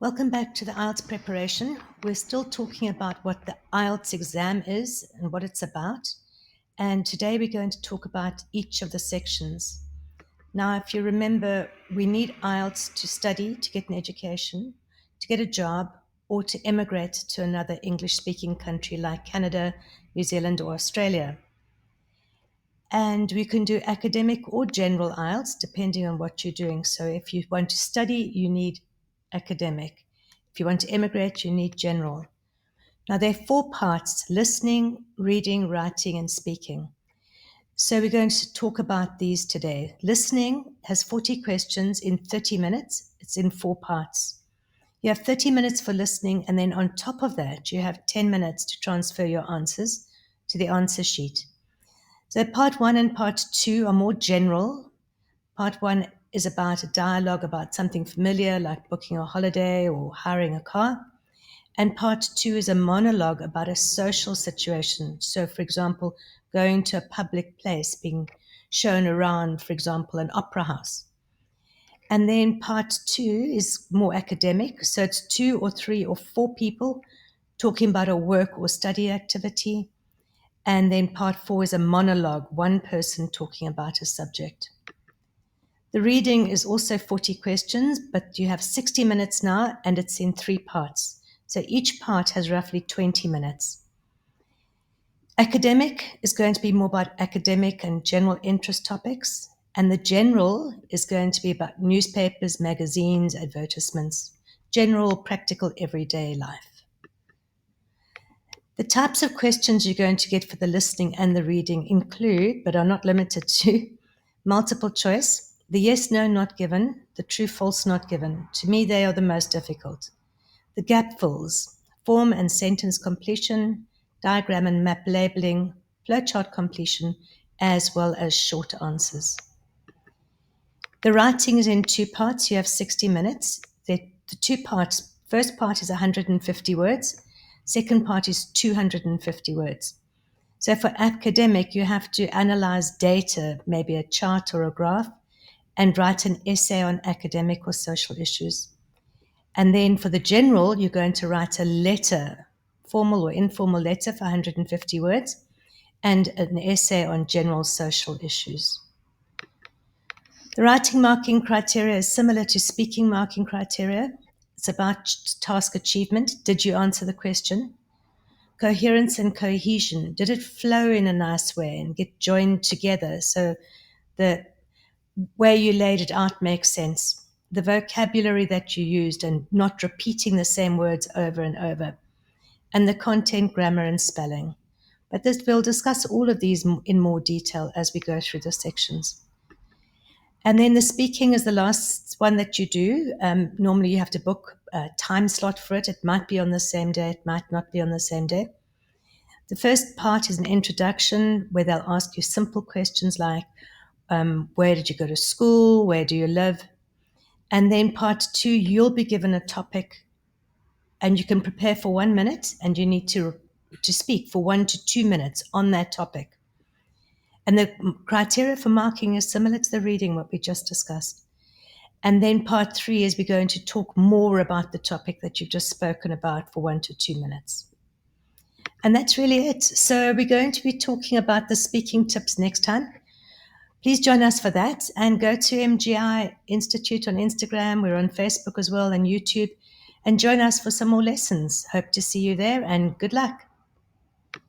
Welcome back to the IELTS preparation. We're still talking about what the IELTS exam is and what it's about. And today we're going to talk about each of the sections. Now, if you remember, we need IELTS to study, to get an education, to get a job, or to immigrate to another English-speaking country like Canada, New Zealand, or Australia. And we can do academic or general IELTS depending on what you're doing. So if you want to study, you need academic. If you want to immigrate, you need general. Now, there are 4 parts: listening, reading, writing, and speaking. So we're going to talk about these today. Listening has 40 questions in 30 minutes. It's in 4 parts. You have 30 minutes for listening, and then on top of that, you have 10 minutes to transfer your answers to the answer sheet. So part 1 and part 2 are more general. Part 1 is about a dialogue about something familiar like booking a holiday or hiring a car. And part 2 is a monologue about a social situation. So, for example, going to a public place, being shown around, for example, an opera house. And then part 2 is more academic. So it's 2 or 3 or 4 people talking about a work or study activity. And then part 4 is a monologue, one person talking about a subject. The reading is also 40 questions, but you have 60 minutes now, and it's in 3 parts. So each part has roughly 20 minutes. Academic is going to be more about academic and general interest topics, and the general is going to be about newspapers, magazines, advertisements, general, practical, everyday life. The types of questions you're going to get for the listening and the reading include, but are not limited to, multiple choice, the yes, no, not given, the true, false, not given. To me, they are the most difficult. The gap fills, form and sentence completion, diagram and map labeling, flowchart completion, as well as short answers. The writing is in 2 parts. You have 60 minutes. The 2 parts, first part is 150 words. Second part is 250 words. So for academic, you have to analyze data, maybe a chart or a graph, and write an essay on academic or social issues. And then for the general, you're going to write a letter, formal or informal letter for 150 words, and an essay on general social issues. The writing marking criteria is similar to speaking marking criteria. It's about task achievement. Did you answer the question? Coherence and cohesion. Did it flow in a nice way and get joined together so the way you laid it out makes sense? The vocabulary that you used and not repeating the same words over and over. And the content, grammar, and spelling. But we'll discuss all of these in more detail as we go through the sections. And then the speaking is the last one that you do. Normally you have to book a time slot for it. It might be on the same day, it might not be on the same day. The first part is an introduction where they'll ask you simple questions like, where did you go to school? Where do you live? And then part 2, you'll be given a topic and you can prepare for 1 minute and you need to speak for 1 to 2 minutes on that topic. And the criteria for marking is similar to the reading, what we just discussed. And then part 3 is we're going to talk more about the topic that you've just spoken about for 1 to 2 minutes. And that's really it. So we're going to be talking about the speaking tips next time. Please join us for that and go to MGI Institute on Instagram. We're on Facebook as well and YouTube. And join us for some more lessons. Hope to see you there and good luck.